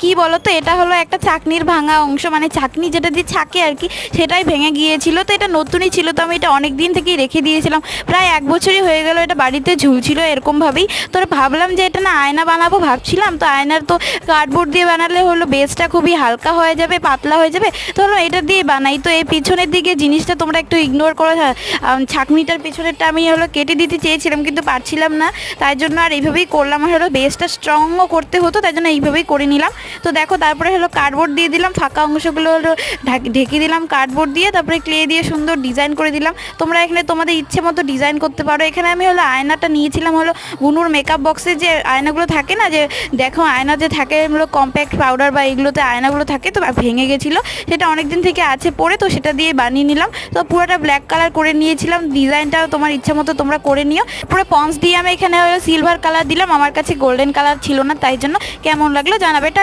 কি বলো তো, এটা হলো একটা চাকনির ভাঙা অংশ, মানে চাকনি যেটা দিয়ে ছাকে আর কি, সেটাই ভেঙে গিয়েছিল। তো এটা নতুনই ছিল, তো আমি এটা অনেক দিন থেকেই রেখে দিয়েছিলাম, প্রায় 1 বছরই হয়ে গেল এটা বাড়িতে ঝুলছিল এরকমভাবেই। তো ভাবলাম যে এটা না আয়না বানাবো ভাবছিলাম, তো আয়নার তো কার্ডবোর্ড দিয়ে বানালে হলো বেসটা খুবই হালকা হয়ে যাবে, পাতলা হয়ে যাবে, তো হলো এটা দিয়ে বানাই। তো এই পিছনের দিকে জিনিসটা তোমরা একটু ইগনোর করো, ছাকনিটার পিছনেরটা আমি হলো কেটে দিতে চেয়েছিলাম কিন্তু পারছিলাম না, তাই জন্য আর এইভাবেই করলাম। আর হলো বেসটা স্ট্রংও করতে হতো, তাই জন্য এইভাবেই করে নিলাম। তো দেখো তারপরে হলো কার্ডবোর্ড দিয়ে দিলাম, ফাঁকা অংশগুলো হলো ঢেকে দিলাম কার্ডবোর্ড দিয়ে, তারপরে ক্লে দিয়ে সুন্দর ডিজাইন করে দিলাম। তোমরা এখানে তোমাদের ইচ্ছে মতো ডিজাইন করতে পারো। এখানে আমি হলো আয়নাটা নিয়েছিলাম হলো বুনুর মেকআপ বক্সে যে আয়নাগুলো থাকে না, যে দেখো আয়না যে থাকে হলো কম্প্যাক্ট পাউডার বা এগুলোতে আয়নাগুলো থাকে, তো ভেঙে গেছিলো, সেটা অনেক দিন থেকে আছে পরে, তো সেটা দিয়ে বানিয়ে নিলাম। তো পুরোটা ব্ল্যাক কালার করে নিয়েছিলাম, ডিজাইনটাও তোমার ইচ্ছা মতো তোমরা করে নিও। পুরো পন্স দিয়ে আমি এখানে হলো সিলভার কালার দিলাম, আমার কাছে গোল্ডেন কালার ছিল না, তাই জন্য। কেমন লাগলো জানাবে।